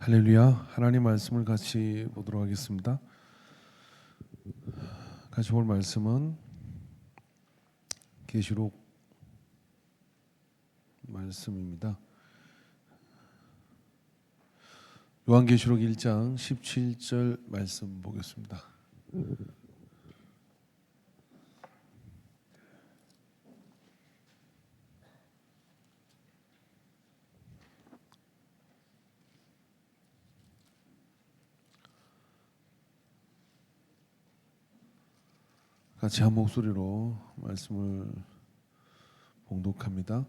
할렐루야. 하나님 말씀을 같이 보도록 하겠습니다. 같이 볼 말씀은 계시록 말씀입니다. 요한계시록 1장 17절 말씀 보겠습니다. 같이 한 목소리로 말씀을 봉독합니다.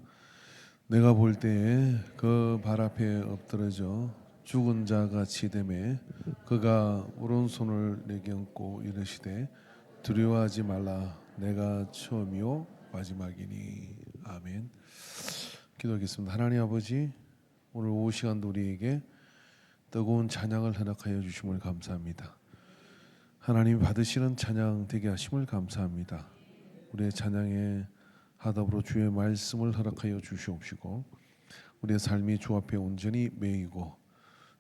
내가 볼 때에 그 발 앞에 엎드러져 죽은 자 같이 되매 그가 오른손을 내게 얹고 이르시되 두려워하지 말라 내가 처음이요 마지막이니. 아멘. 기도하겠습니다. 하나님 아버지, 오늘 오후 시간도 우리에게 뜨거운 찬양을 허락하여 주심을 감사합니다. 하나님 받으시는 찬양 되게 하심을 감사합니다. 우리의 찬양에 하답으로 주의 말씀을 허락하여 주시옵시고 우리의 삶이 주 앞에 온전히 매이고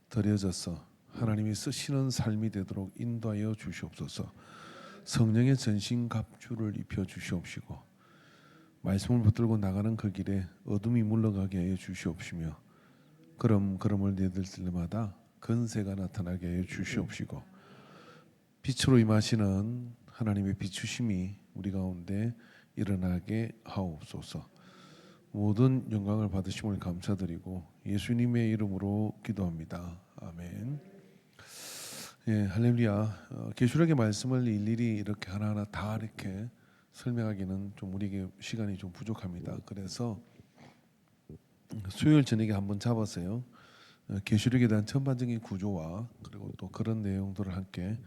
드려져서 하나님이 쓰시는 삶이 되도록 인도하여 주시옵소서. 성령의 전신갑주를 입혀 주시옵시고 말씀을 붙들고 나가는 그 길에 어둠이 물러가게 하여 주시옵시며 걸음을 내들 때마다 건세가 나타나게 하여 주시옵시고 빛으로 임하시는 하나님의 비추심이 우리 가운데 일어나게 하옵소서. 모든 영광을 받으심을 감사드리고 예수님의 이름으로 기도합니다. 아멘. 예, 할렐루야. 계시록의 말씀을 일일이 이렇게 하나하나 다 이렇게 설명하기는 좀 우리에게 시간이 좀 부족합니다. 그래서 수요일 저녁에 한번 잡았어요. 계시록에 대한 전반적인 구조와 그리고 또 그런 내용들을 함께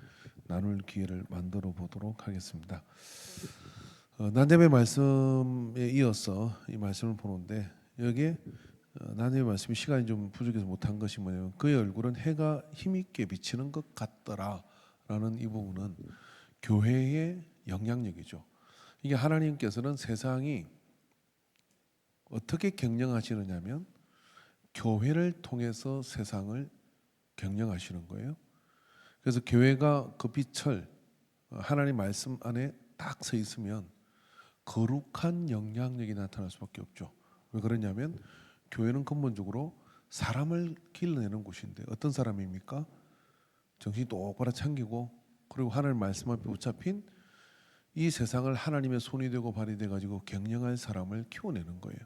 나눌 기회를 만들어 보도록 하겠습니다. 난데의 말씀에 이어서 이 말씀을 보는데 여기에 난데의 말씀이 시간이 좀 부족해서 못한 것이 뭐냐면 그의 얼굴은 해가 힘있게 비치는 것 같더라라는 이 부분은 교회의 영향력이죠. 이게 하나님께서는 세상이 어떻게 경영하시느냐면 교회를 통해서 세상을 경영하시는 거예요. 그래서 교회가 그 빛을 하나님 말씀 안에 딱 서 있으면 거룩한 영향력이 나타날 수밖에 없죠. 왜 그러냐면 교회는 근본적으로 사람을 길러내는 곳인데 어떤 사람입니까? 정신이 똑바로 챙기고 그리고 하나님 말씀 앞에 붙잡힌 이 세상을 하나님의 손이 되고 발이 돼 가지고 경영할 사람을 키워내는 거예요.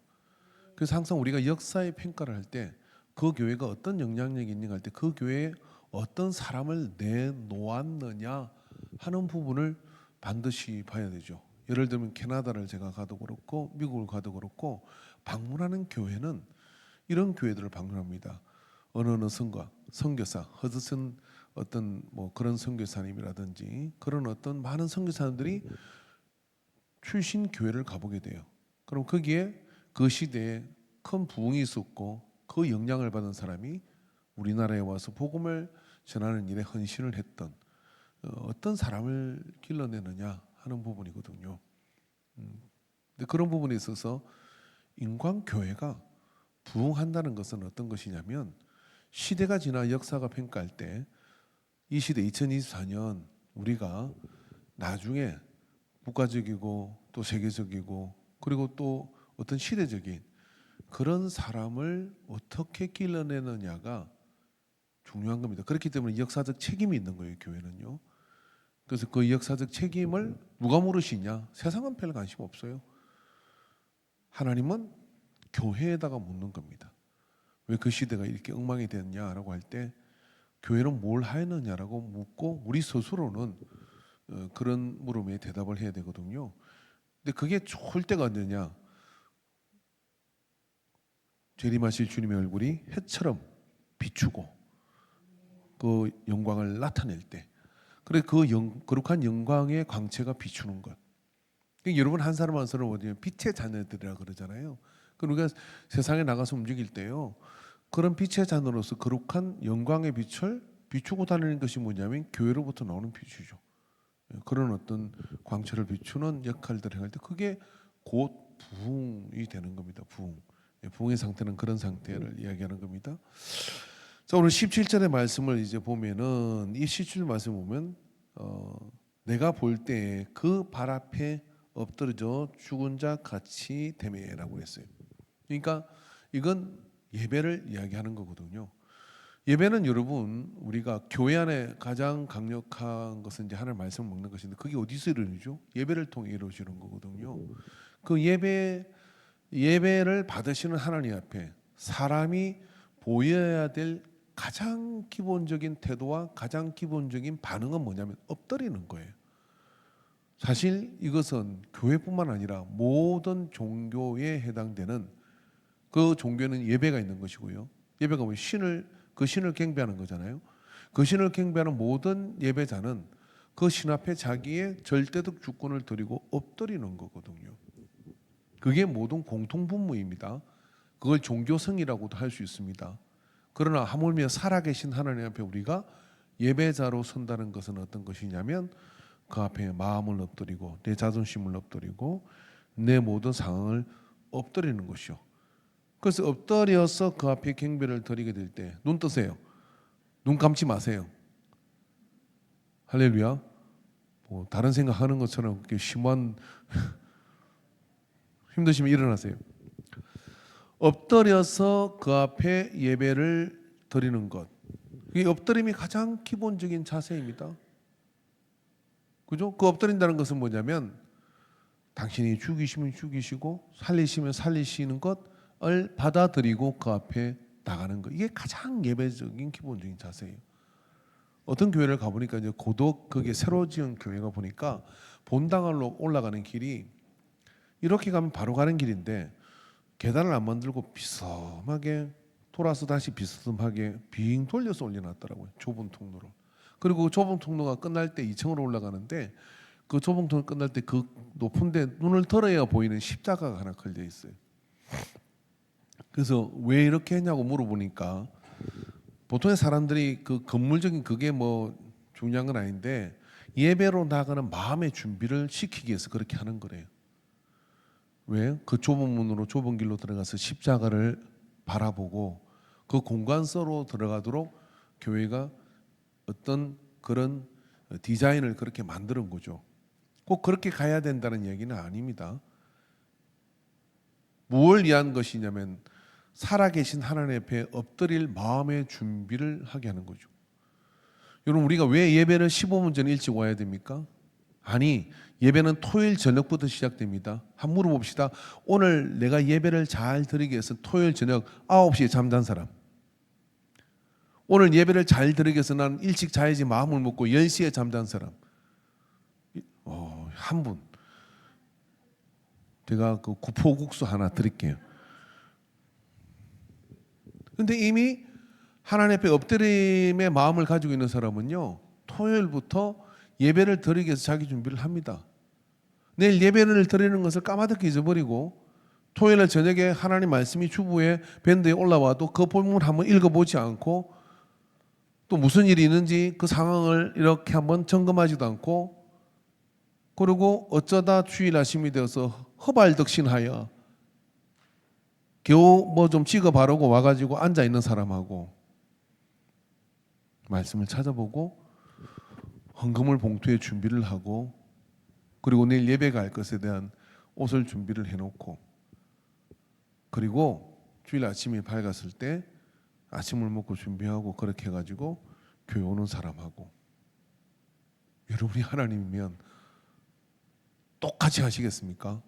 그래서 항상 우리가 역사의 평가를 할 때 그 교회가 어떤 영향력이 있는가 할 때 그 교회에 어떤 사람을 내놓았느냐 하는 부분을 반드시 봐야 되죠. 예를 들면 캐나다를 제가 가도 그렇고 미국을 가도 그렇고 방문하는 교회는 이런 교회들을 방문합니다. 어느 선교사 허드슨 어떤 뭐 그런 선교사님이라든지 그런 어떤 많은 선교사님들이 출신 교회를 가보게 돼요. 그럼 거기에 그 시대에 큰 부흥이 있었고 그 영향을 받은 사람이 우리나라에 와서 복음을 전하는 일에 헌신을 했던 어떤 사람을 길러내느냐 하는 부분이거든요. 근데 그런 부분에 있어서 인광교회가 부흥한다는 것은 어떤 것이냐면 시대가 지나 역사가 평가할 때 이 시대 2024년 우리가 나중에 국가적이고 또 세계적이고 그리고 또 어떤 시대적인 그런 사람을 어떻게 길러내느냐가 중요한 겁니다. 그렇기 때문에 역사적 책임이 있는 거예요, 교회는요. 그래서 그 역사적 책임을 누가 물으시냐? 세상은 별 관심 없어요. 하나님은 교회에다가 묻는 겁니다. 왜 그 시대가 이렇게 엉망이 됐냐라고 할 때 교회는 뭘 하였느냐라고 묻고 우리 스스로는 그런 물음에 대답을 해야 되거든요. 근데 그게 좋을 때가 언제냐? 재림하실 주님의 얼굴이 해처럼 비추고 그 영광을 나타낼 때, 그래 그 거룩한 영광의 광채가 비추는 것. 그러니까 여러분 한 사람 한 사람 어디에 빛의 자녀들이라 그러잖아요. 그 우리가 세상에 나가서 움직일 때요, 그런 빛의 자녀로서 거룩한 영광의 빛을 비추고 다니는 것이 뭐냐면 교회로부터 나오는 빛이죠. 그런 어떤 광채를 비추는 역할들을 할 때 그게 곧 부흥이 되는 겁니다. 부흥의 상태는 그런 상태를 이야기하는 겁니다. 자, 오늘 17절의 말씀을 이제 보면은 이 17절 말씀 보면 내가 볼 때 그 발 앞에 엎드러져 죽은 자 같이 되매라고 했어요. 그러니까 이건 예배를 이야기하는 거거든요. 예배는 여러분 우리가 교회 안에 가장 강력한 것은 이제 하나님 말씀을 먹는 것인데 그게 어디서 이루어지죠? 예배를 통해 이루어지는 거거든요. 그 예배를 받으시는 하나님 앞에 사람이 보여야 될 가장 기본적인 태도와 가장 기본적인 반응은 뭐냐면 엎드리는 거예요. 사실 이것은 교회뿐만 아니라 모든 종교에 해당되는 그 종교는 예배가 있는 것이고요. 예배가 뭐 그 신을 경배하는 거잖아요. 그 신을 경배하는 모든 예배자는 그 신 앞에 자기의 절대적 주권을 드리고 엎드리는 거거든요. 그게 모든 공통분모입니다. 그걸 종교성이라고도 할 수 있습니다. 그러나 하물며 살아계신 하나님 앞에 우리가 예배자로 선다는 것은 어떤 것이냐면 그 앞에 마음을 엎드리고 내 자존심을 엎드리고 내 모든 상황을 엎드리는 것이요. 그래서 엎드려서 그 앞에 경배를 드리게 될 때 눈 뜨세요. 눈 감지 마세요. 할렐루야. 뭐 다른 생각하는 것처럼 그렇게 심한 힘드시면 일어나세요. 엎드려서 그 앞에 예배를 드리는 것. 이 엎드림이 가장 기본적인 자세입니다. 그죠? 그 엎드린다는 것은 뭐냐면 당신이 죽이시면 죽이시고 살리시면 살리시는 것을 받아들이고 그 앞에 나가는 것. 이게 가장 예배적인 기본적인 자세예요. 어떤 교회를 가보니까 이제 고독 그게 새로 지은 교회가 보니까 본당으로 올라가는 길이 이렇게 가면 바로 가는 길인데 계단을 안 만들고 비스듬하게 돌아서 다시 비스듬하게 빙 돌려서 올려놨더라고요. 좁은 통로로. 그리고 그 좁은 통로가 끝날 때 2층으로 올라가는데 그 좁은 통로 끝날 때 그 높은데 눈을 들어야 보이는 십자가가 하나 걸려 있어요. 그래서 왜 이렇게 했냐고 물어보니까 보통의 사람들이 그 건물적인 그게 뭐 중요한 건 아닌데 예배로 나가는 마음의 준비를 시키기 위해서 그렇게 하는 거래요. 왜? 그 좁은 문으로 좁은 길로 들어가서 십자가를 바라보고 그 공간 속으로 들어가도록 교회가 어떤 그런 디자인을 그렇게 만드는 거죠. 꼭 그렇게 가야 된다는 얘기는 아닙니다. 무엇을 위한 것이냐면 살아계신 하나님 앞에 엎드릴 마음의 준비를 하게 하는 거죠. 여러분 우리가 왜 예배를 15분 전에 일찍 와야 됩니까? 아니 예배는 토요일 저녁부터 시작됩니다. 한번 물어봅시다. 오늘 내가 예배를 잘 드리기 위해서 토요일 저녁 9시에 잠잔 사람. 오늘 예배를 잘 드리기 위해서 난 일찍 자야지 마음을 먹고 10시에 잠잔 사람. 한 분. 제가 그 구포국수 하나 드릴게요. 근데 이미 하나님 앞에 엎드림의 마음을 가지고 있는 사람은요. 토요일부터 예배를 드리기 위해서 자기 준비를 합니다. 내일 예배를 드리는 것을 까마득히 잊어버리고 토요일 저녁에 하나님 말씀이 주부에 밴드에 올라와도 그 본문을 한번 읽어보지 않고 또 무슨 일이 있는지 그 상황을 이렇게 한번 점검하지도 않고 그리고 어쩌다 주일 아침이 되어서 허발덕신하여 겨우 뭐 좀 찍어 바르고 와가지고 앉아있는 사람하고 말씀을 찾아보고 헌금을 봉투에 준비를 하고 그리고 내일 예배 갈 것에 대한 옷을 준비를 해놓고 그리고 주일 아침이 밝았을 때 아침을 먹고 준비하고 그렇게 해가지고 교회 오는 사람하고 여러분이 하나님이면 똑같이 하시겠습니까?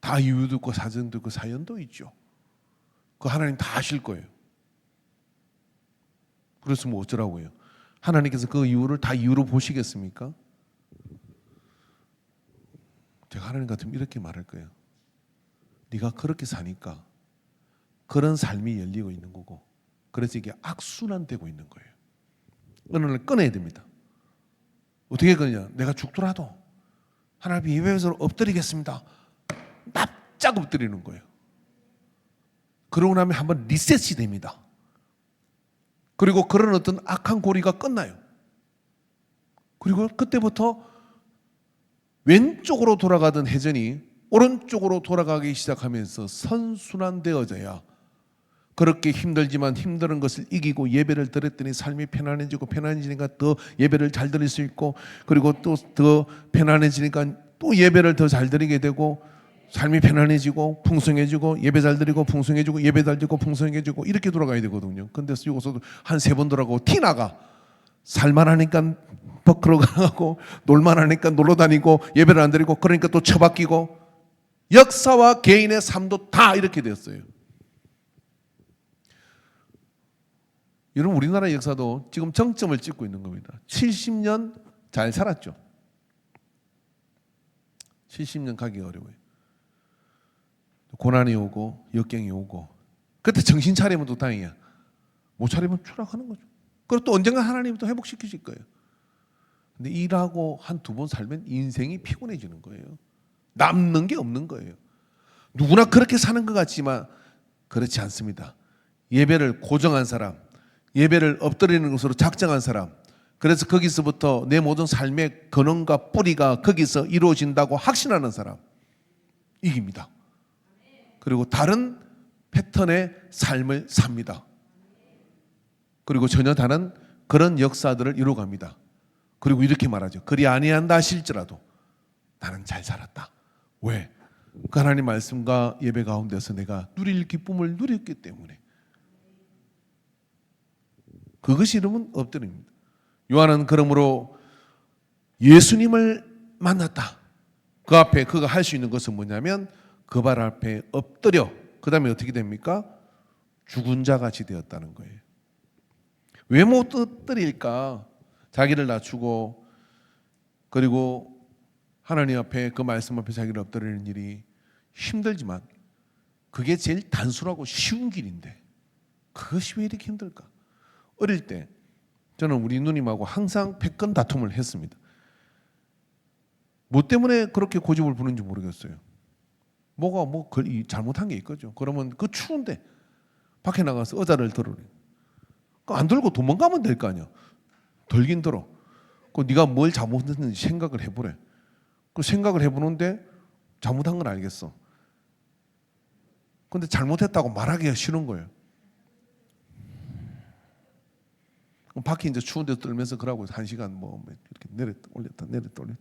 다 이유도 있고 사정도 있고 사연도 있죠. 그 하나님 다 아실 거예요. 그래서 뭐 어쩌라고 해요? 하나님께서 그 이유를 다 이유로 보시겠습니까? 제가 하나님 같으면 이렇게 말할 거예요. 네가 그렇게 사니까 그런 삶이 열리고 있는 거고 그래서 이게 악순환되고 있는 거예요. 어느 날 끊어야 됩니다. 어떻게 끊냐? 내가 죽더라도 하나님 예배에서 엎드리겠습니다. 납작 엎드리는 거예요. 그러고 나면 한번 리셋이 됩니다. 그리고 그런 어떤 악한 고리가 끝나요. 그리고 그때부터 왼쪽으로 돌아가던 회전이 오른쪽으로 돌아가기 시작하면서 선순환되어져야 그렇게 힘들지만 힘든 것을 이기고 예배를 드렸더니 삶이 편안해지고, 편안해지니까 더 예배를 잘 드릴 수 있고, 그리고 또 더 편안해지니까 또 예배를 더 잘 드리게 되고, 삶이 편안해지고 풍성해지고, 예배 잘 드리고 풍성해지고, 예배 잘 드리고 풍성해지고, 이렇게 돌아가야 되거든요. 근데 여기서도 한 3번 돌아가고 티나가. 살만하니까 버크러 가고, 놀만하니까 놀러 다니고, 예배를 안 드리고, 그러니까 또 처바뀌고, 역사와 개인의 삶도 다 이렇게 되었어요. 여러분, 우리나라 역사도 지금 정점을 찍고 있는 겁니다. 70년 잘 살았죠. 70년 가기 어려워요. 고난이 오고 역경이 오고, 그때 정신 차리면 또 다행이야. 못 차리면 추락하는 거죠. 그리고 또 언젠가 하나님이 또 회복시키실 거예요. 근데 일하고 한 2번 살면 인생이 피곤해지는 거예요. 남는 게 없는 거예요. 누구나 그렇게 사는 것 같지만 그렇지 않습니다. 예배를 고정한 사람, 예배를 엎드리는 것으로 작정한 사람, 그래서 거기서부터 내 모든 삶의 근원과 뿌리가 거기서 이루어진다고 확신하는 사람, 이깁니다. 그리고 다른 패턴의 삶을 삽니다. 그리고 전혀 다른 그런 역사들을 이루어갑니다. 그리고 이렇게 말하죠. 그리 아니한다 하실지라도 나는 잘 살았다. 왜? 그 하나님 말씀과 예배 가운데서 내가 누릴 기쁨을 누렸기 때문에. 그것이 이름은 엎드립니다. 요한은 그러므로 예수님을 만났다. 그 앞에 그가 할 수 있는 것은 뭐냐면 그 발 앞에 엎드려, 그 다음에 어떻게 됩니까? 죽은 자 같이 되었다는 거예요. 왜 못 엎드릴까? 자기를 낮추고, 그리고 하나님 앞에, 그 말씀 앞에 자기를 엎드리는 일이 힘들지만 그게 제일 단순하고 쉬운 길인데 그것이 왜 이렇게 힘들까? 어릴 때 저는 우리 누님하고 항상 패권 다툼을 했습니다. 뭐 때문에 그렇게 고집을 부는지 모르겠어요. 뭐가 잘못한 게 있겠죠. 그러면 그 추운데 밖에 나가서 의자를 들으래. 안 들고 도망가면 될 거 아니야. 들긴 들어. 그 네가 뭘 잘못했는지 생각을 해보래. 그 생각을 해보는데 잘못한 건 알겠어. 근데 잘못했다고 말하기가 싫은 거예요. 밖에 이제 추운 데 떨면서 그러고 1시간 뭐 이렇게 내렸다 올렸다 내렸다 올렸다.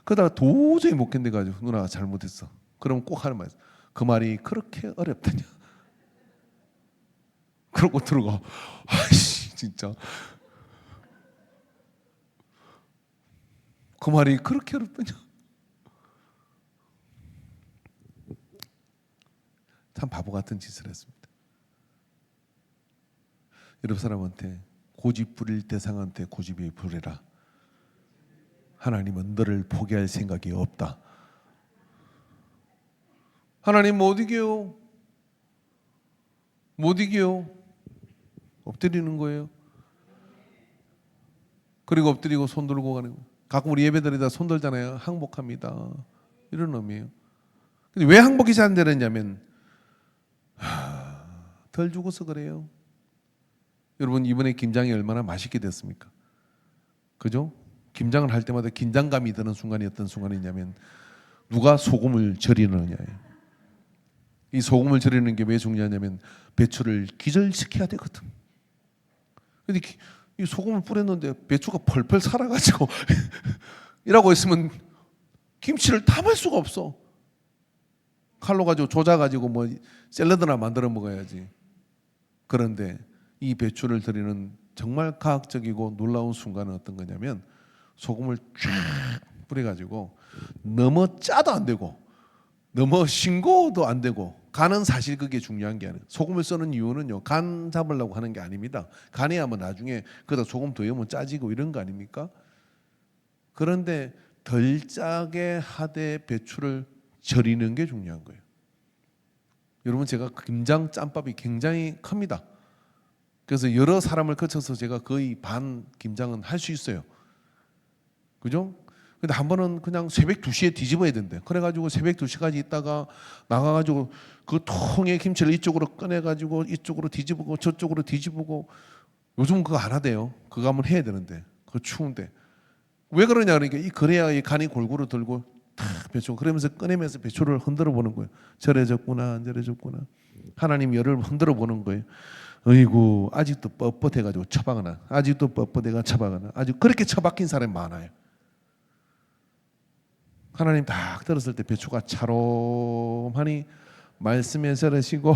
그러다가 도저히 못 견뎌가지고 누나가 잘못했어. 그럼 꼭 하는 말이야. 그 말이 그렇게 어렵다냐. 그러고 들어가. 아이씨 진짜. 그 말이 그렇게 어렵다냐. 참 바보 같은 짓을 했습니다. 여러 사람한테 고집 부릴 대상한테 고집이 부리라. 하나님은 너를 포기할 생각이 없다. 하나님 못 이겨요. 못 이겨요. 엎드리는 거예요. 그리고 엎드리고 손 들고 가는 거예요. 가끔 우리 예배드리다 손 들잖아요. 항복합니다. 이런 의미예요. 근데 왜 항복이 잘 안 되느냐면 덜 죽어서 그래요. 여러분 이번에 김장이 얼마나 맛있게 됐습니까? 그죠? 김장을 할 때마다 긴장감이 드는 순간이 어떤 순간이냐면 누가 소금을 절이느냐예요. 이 소금을 절이는 게 왜 중요하냐면 배추를 기절시켜야 되거든. 근데 이 소금을 뿌렸는데 배추가 펄펄 살아가지고 이라고 했으면 김치를 담을 수가 없어. 칼로 가지고 조자가지고 뭐 샐러드나 만들어 먹어야지. 그런데 이 배추를 드리는 정말 과학적이고 놀라운 순간은 어떤 거냐면 소금을 쫙 뿌려가지고 너무 짜도 안 되고 너무 싱거워도 안 되고, 간은 사실 그게 중요한 게 아니에요. 소금을 쓰는 이유는요, 간 잡으려고 하는 게 아닙니다. 간이 하면 나중에 그다 소금 더 넣으면 짜지고 이런 거 아닙니까? 그런데 덜 짜게 하되 배추를 절이는 게 중요한 거예요. 여러분 제가 김장 짬밥이 굉장히 큽니다. 그래서 여러 사람을 거쳐서 제가 거의 반 김장은 할 수 있어요. 그죠? 근데 한 번은 그냥 새벽 2시에 뒤집어야 된대. 그래가지고 새벽 2시까지 있다가 나가가지고 그 통에 김치를 이쪽으로 꺼내가지고 이쪽으로 뒤집고 저쪽으로 뒤집고, 요즘 그거 안 하대요. 그거 한번 해야 되는데 그거 추운데. 왜 그러냐 그러니까 그래야 이 간이 골고루 들고 탁 배추, 그러면서 꺼내면서 배추를 흔들어 보는 거예요. 절여졌구나 안 절여졌구나. 하나님 열을 흔들어 보는 거예요. 어이구 아직도 뻣뻣해가지고 처박아나, 아직도 뻣뻣해가 처박아나, 아직 그렇게 처박힌 사람이 많아요. 하나님 딱 들었을 때 배추가 차롬하니 말씀에 서르시고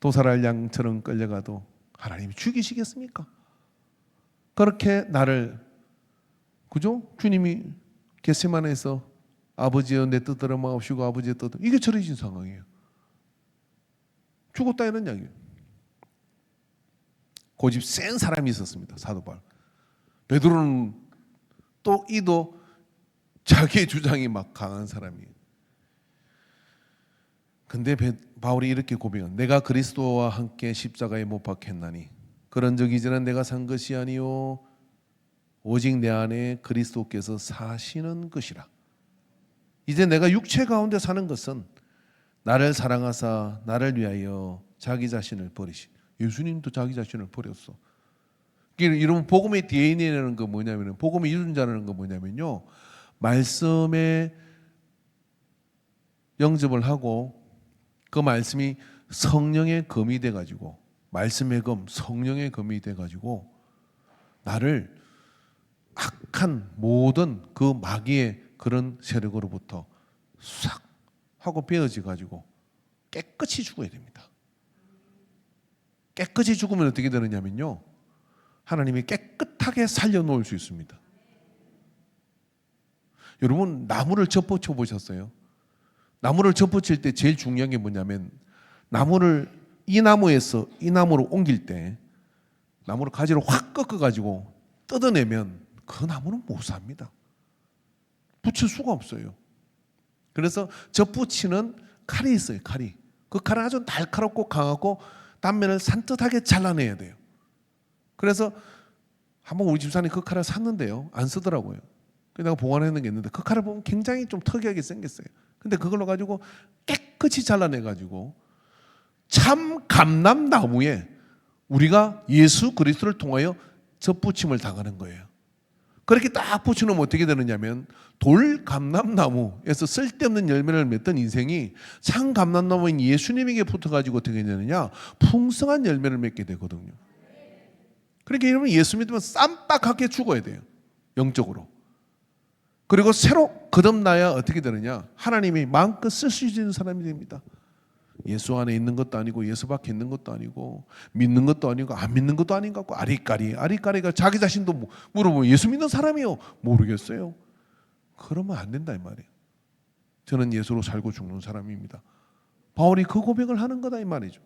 도살할 양처럼 끌려가도 하나님이 죽이시겠습니까? 그렇게 나를, 그죠? 주님이 겟세마네에서 아버지여 내 뜻대로 마옵시고 아버지의 뜻대로, 이게 처리진 상황이에요. 죽었다 이런 이야기예요. 고집 센 사람이 있었습니다. 사도 바울. 베드로는 또 이도 자기의 주장이 막 강한 사람이에요. 근데 바울이 이렇게 고백한, 내가 그리스도와 함께 십자가에 못 박혔나니 그런 적 이제는 내가 산 것이 아니요 오직 내 안에 그리스도께서 사시는 것이라. 이제 내가 육체 가운데 사는 것은 나를 사랑하사 나를 위하여 자기 자신을 버리시. 예수님도 자기 자신을 버렸어. 이러면 복음의 DNA라는 거 뭐냐면, 복음의 유전자라는 거 뭐냐면요, 말씀에 영접을 하고 그 말씀이 성령의 검이 돼가지고, 말씀의 검, 성령의 검이 돼가지고 나를 악한 모든 그 마귀의 그런 세력으로부터 싹 하고 베어져 가지고 깨끗이 죽어야 됩니다. 깨끗이 죽으면 어떻게 되느냐면요, 하나님이 깨끗하게 살려놓을 수 있습니다. 여러분 나무를 접붙여 보셨어요? 나무를 접붙일 때 제일 중요한 게 뭐냐면, 나무를 이 나무에서 이 나무로 옮길 때 나무를 가지로 확 꺾어 가지고 뜯어내면 그 나무는 못 삽니다. 붙일 수가 없어요. 그래서 접붙이는 칼이 있어요. 칼이. 그 칼은 아주 날카롭고 강하고 단면을 산뜻하게 잘라내야 돼요. 그래서 한번 우리 집사람이 그 칼을 샀는데요, 안 쓰더라고요. 그래서 내가 보관해놓은 게 있는데 그 칼을 보면 굉장히 좀 특이하게 생겼어요. 근데 그걸로 가지고 깨끗이 잘라내가지고 참 감람나무에 우리가 예수 그리스도를 통하여 접붙임을 당하는 거예요. 그렇게 딱 붙여놓으면 어떻게 되느냐면, 돌 감람나무에서 쓸데없는 열매를 맺던 인생이 참 감람나무인 예수님에게 붙어가지고 어떻게 되느냐, 풍성한 열매를 맺게 되거든요. 그러니까 여러분 예수 믿으면 쌈박하게 죽어야 돼요, 영적으로. 그리고 새로 거듭나야 어떻게 되느냐, 하나님이 마음껏 쓸 수 있는 사람이 됩니다. 예수 안에 있는 것도 아니고 예수 밖에 있는 것도 아니고 믿는 것도 아니고 안 믿는 것도 아닌 것 같고 아리까리가 자기 자신도 물어보면 예수 믿는 사람이요? 모르겠어요. 그러면 안 된다 이 말이에요. 저는 예수로 살고 죽는 사람입니다. 바울이 그 고백을 하는 거다 이 말이죠.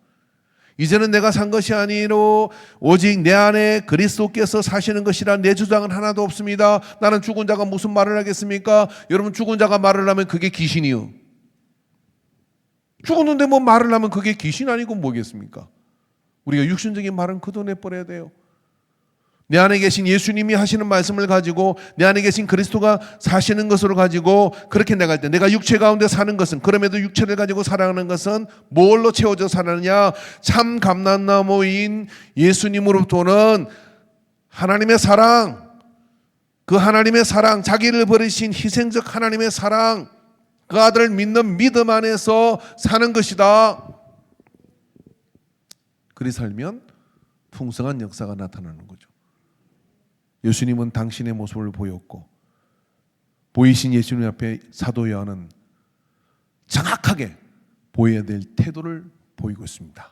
이제는 내가 산 것이 아니로 오직 내 안에 그리스도께서 사시는 것이라. 내 주장은 하나도 없습니다. 나는 죽은 자가 무슨 말을 하겠습니까? 여러분 죽은 자가 말을 하면 그게 귀신이요. 죽었는데 뭐 말을 하면 그게 귀신 아니고 뭐겠습니까? 우리가 육신적인 말은 걷어내버려야 돼요. 내 안에 계신 예수님이 하시는 말씀을 가지고 내 안에 계신 그리스도가 사시는 것으로 가지고 그렇게 나갈 때, 내가 육체 가운데 사는 것은, 그럼에도 육체를 가지고 살아가는 것은 뭘로 채워져 살아느냐? 참 감람나무인 예수님으로부터는 하나님의 사랑, 그 하나님의 사랑, 자기를 버리신 희생적 하나님의 사랑, 그 아들을 믿는 믿음 안에서 사는 것이다. 그리 살면 풍성한 역사가 나타나는 거죠. 예수님은 당신의 모습을 보였고, 보이신 예수님 앞에 사도 요한은 정확하게 보여야 될 태도를 보이고 있습니다.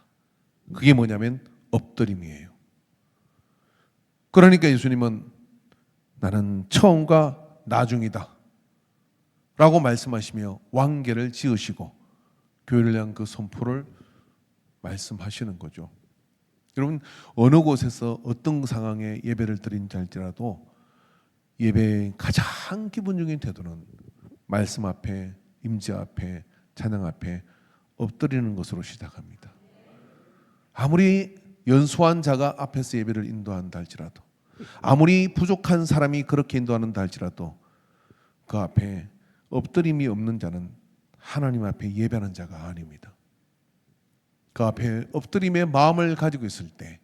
그게 뭐냐면 엎드림이에요. 그러니까 예수님은 나는 처음과 나중이다 라고 말씀하시며 왕계를 지으시고 교회를 향한 그 선포를 말씀하시는 거죠. 여러분 어느 곳에서 어떤 상황에 예배를 드린지 할지라도 예배의 가장 기본적인 태도는 말씀 앞에, 임재 앞에, 찬양 앞에 엎드리는 것으로 시작합니다. 아무리 연소한 자가 앞에서 예배를 인도한다 할지라도, 아무리 부족한 사람이 그렇게 인도하는다 할지라도 그 앞에 엎드림이 없는 자는 하나님 앞에 예배하는 자가 아닙니다. 그 앞에 엎드림의 마음을 가지고 있을 때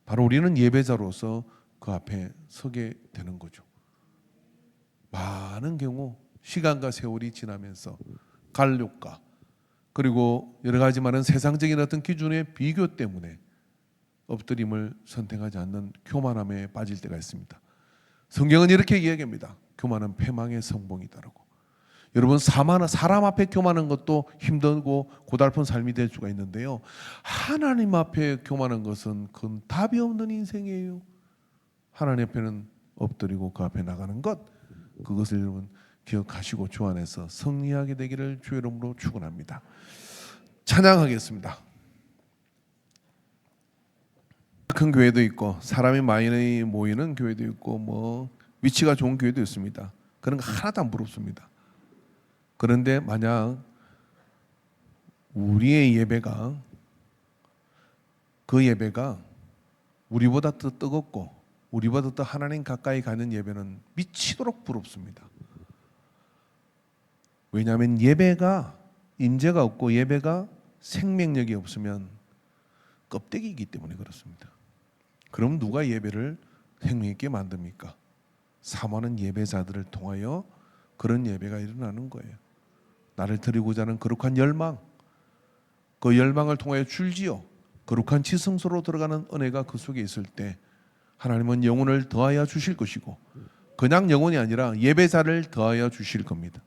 바로 우리는 예배자로서 그 앞에 서게 되는 거죠. 많은 경우 시간과 세월이 지나면서 관료과 그리고 여러 가지 많은 세상적인 어떤 기준의 비교 때문에 엎드림을 선택하지 않는 교만함에 빠질 때가 있습니다. 성경은 이렇게 이야기합니다. 교만은 패망의 성봉이다라고. 여러분, 사람 앞에 교만한 것도 힘들고 고달픈 삶이 될 수가 있는데요, 하나님 앞에 교만한 것은 그건 답이 없는 인생이에요. 하나님 앞에는 엎드리고 그 앞에 나가는 것, 그것을 여러분 기억하시고 주 안에서 승리하게 되기를 주의 이름으로 축원합니다. 찬양하겠습니다. 큰 교회도 있고 사람이 많이 모이는 교회도 있고 뭐 위치가 좋은 교회도 있습니다. 그런 거 하나도 안 부럽습니다. 그런데 만약 우리의 예배가, 그 예배가 우리보다 더 뜨겁고 우리보다 더 하나님 가까이 가는 예배는 미치도록 부럽습니다. 왜냐하면 예배가 임재가 없고 예배가 생명력이 없으면 껍데기이기 때문에 그렇습니다. 그럼 누가 예배를 생명 있게 만듭니까? 사모하는 예배자들을 통하여 그런 예배가 일어나는 거예요. 나를 드리고자 하는 거룩한 열망, 그 열망을 통하여 줄지어 거룩한 지성소로 들어가는 은혜가 그 속에 있을 때 하나님은 영혼을 더하여 주실 것이고, 그냥 영혼이 아니라 예배자를 더하여 주실 겁니다.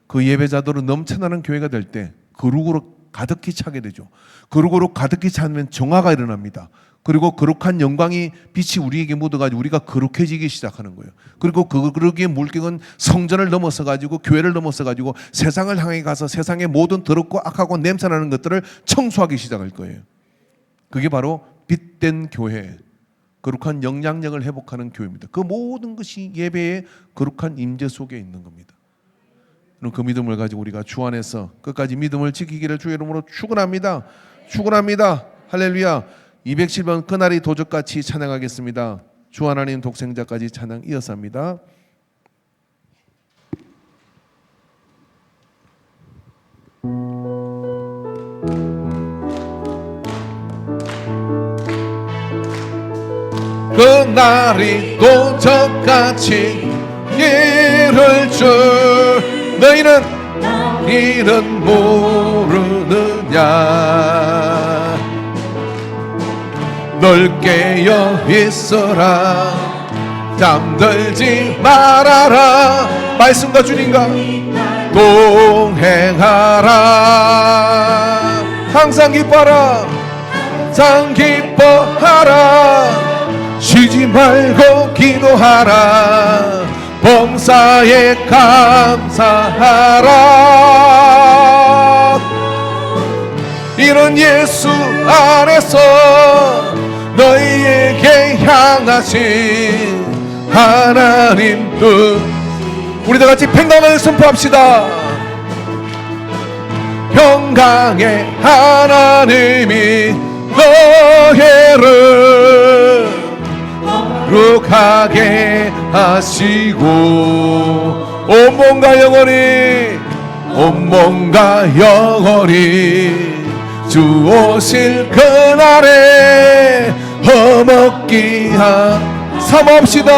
그 예배자들로 넘쳐나는 교회가 될 때 거룩으로 가득히 차게 되죠. 거룩으로 가득히 차면 정화가 일어납니다. 그리고 거룩한 영광이 빛이 우리에게 묻어가지고 우리가 거룩해지기 시작하는 거예요. 그리고 그 거룩의 물격은 성전을 넘어서가지고 교회를 넘어서가지고 세상을 향해 가서 세상의 모든 더럽고 악하고 냄새나는 것들을 청소하기 시작할 거예요. 그게 바로 빛된 교회, 거룩한 영향력을 회복하는 교회입니다. 그 모든 것이 예배의 거룩한 임재 속에 있는 겁니다. 그 믿음을 가지고 우리가 주 안에서 끝까지 믿음을 지키기를 주의 이름으로 축원합니다. 축원합니다. 할렐루야. 207번 그날이 도적같이 찬양하겠습니다. 주 하나님 독생자까지 찬양 이어서 합니다. 그날이 도적같이 이를 줄 너희는 이는 모르느냐. 널 깨어 있어라. 잠들지 말아라. 말씀과 주님과 동행하라. 항상 기뻐하라. 항상 기뻐하라. 쉬지 말고 기도하라. 범사에 감사하라. 이런 예수 안에서 너희에게 향하신 하나님 뜻, 우리 다 같이 평강을 선포합시다. 평강의 하나님이 너희를 거룩하게 하시고 온몸과 영원히 온몸과 영원히 주 오실 그날에 허먹기 삼합시다.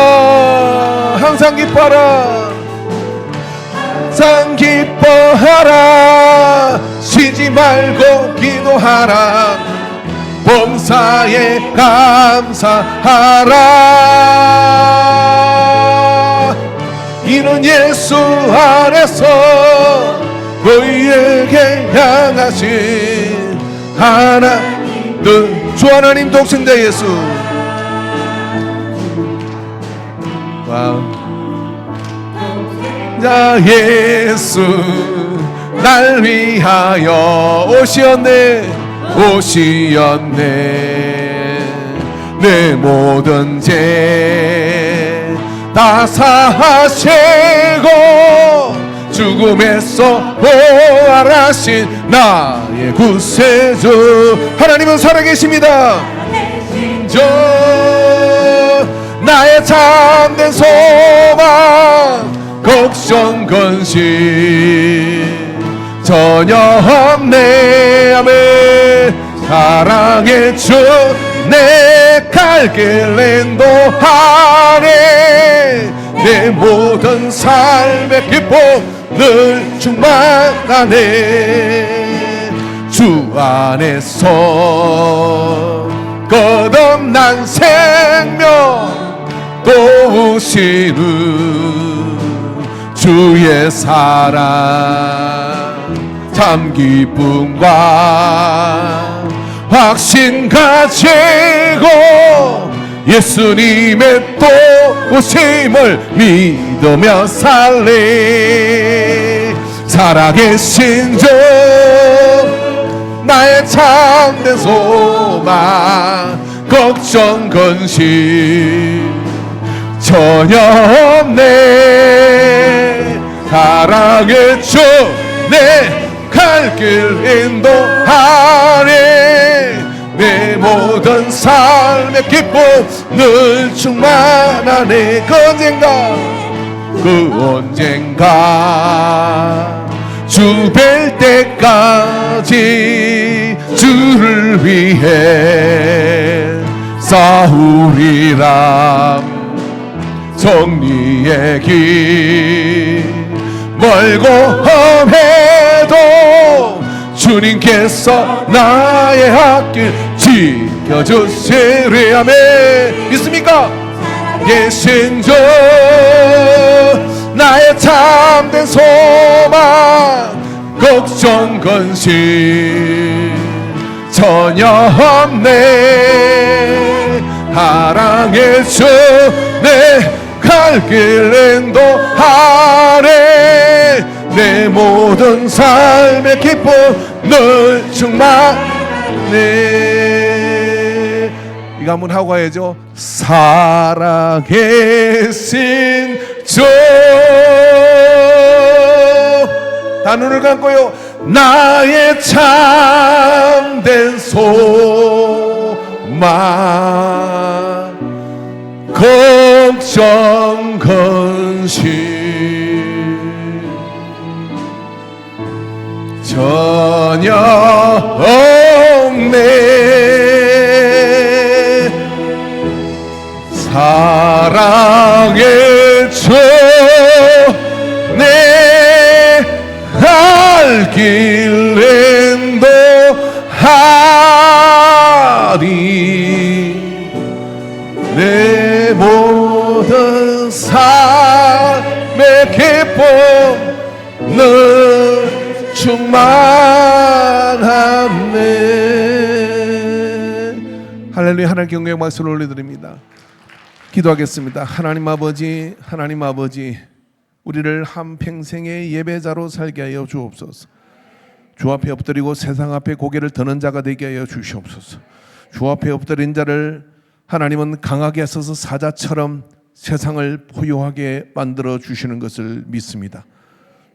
항상 기뻐하라. 항상 기뻐하라. 쉬지 말고 기도하라. 범사에 감사하라. 이는 예수 안에서 너희에게 향하신 하나님 주 하나님 독생자 예수. 자 예수 날 위하여 오시었네. 내 모든 죄 다 사하시고 죽음에서 부활하신 나의 구세주 하나님은 살아계십니다. 저 나의 참된 소망 걱정 근심 전혀 없네. 아멘. 사랑의 주 내 갈 길 인도하네. 내 모든 삶의 기쁨 늘 충만하네. 주 안에서 끝없는 생명 도우시는 주의 사랑 참 기쁨과 확신 가지고 예수님의 또 오심을 믿으며 살리. 살아계신 주 나의 참된 소망 걱정 근심 전혀 없네. 사랑의 주 내 갈 길 인도하리. 내 모든 삶의 기쁨 늘 충만하네. 그 언젠가 주 뵐 때까지 주를 위해 싸우리라. 정리의 길 멀고 험해도 주님께서 나의 앞길 지켜주시리. 아멘. 믿습니까? 계신 주 나의 참된 소망 걱정 근심 전혀 없네. 사랑의 주 내 갈 길 인도하네. 내 모든 삶의 기쁨 늘 충만해. 이거 한번 하고 가야죠. 살아계신 주. 다 눈을 감고요. 나의 참된 소망 걱정 근심 전혀 없네. 사랑의 주 내 갈 길 인도하리. 내 모든 삶의 기쁨 늘 충만하네. 할렐루야. 하나님께 영광의 박수를 올려드립니다. 기도하겠습니다. 하나님 아버지, 하나님 아버지, 우리를 한평생의 예배자로 살게 하여 주옵소서. 주 앞에 엎드리고 세상 앞에 고개를 드는 자가 되게 하여 주시옵소서. 주 앞에 엎드린 자를 하나님은 강하게 하셔서 사자처럼 세상을 포효하게 만들어 주시는 것을 믿습니다.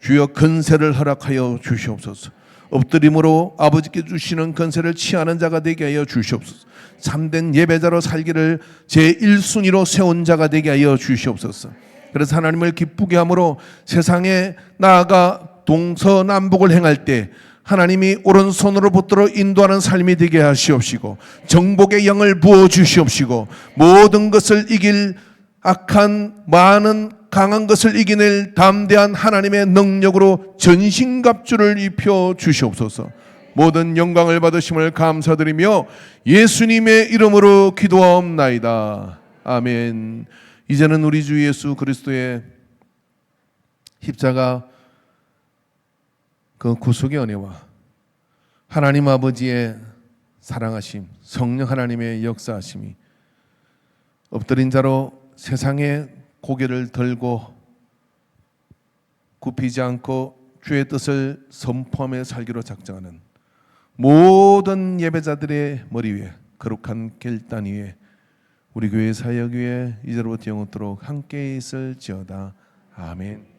주여 근세를 허락하여 주시옵소서. 엎드림으로 아버지께 주시는 근세를 취하는 자가 되게 하여 주시옵소서. 참된 예배자로 살기를 제1순위로 세운 자가 되게 하여 주시옵소서. 그래서 하나님을 기쁘게 함으로 세상에 나아가 동서남북을 행할 때 하나님이 오른손으로 붙들어 인도하는 삶이 되게 하시옵시고, 정복의 영을 부어 주시옵시고, 모든 것을 이길 악한 많은 강한 것을 이겨낼 담대한 하나님의 능력으로 전신갑주를 입혀 주시옵소서. 모든 영광을 받으심을 감사드리며 예수님의 이름으로 기도하옵나이다. 아멘. 이제는 우리 주 예수 그리스도의 십자가 그 구속의 은혜와 하나님 아버지의 사랑하심, 성령 하나님의 역사하심이 엎드린 자로 세상에 고개를 들고 굽히지 않고 주의 뜻을 선포하며 살기로 작정하는 모든 예배자들의 머리 위에, 거룩한 결단 위에 우리 교회 사역 위에 이제로부터 영원토록 함께 있을지어다. 아멘.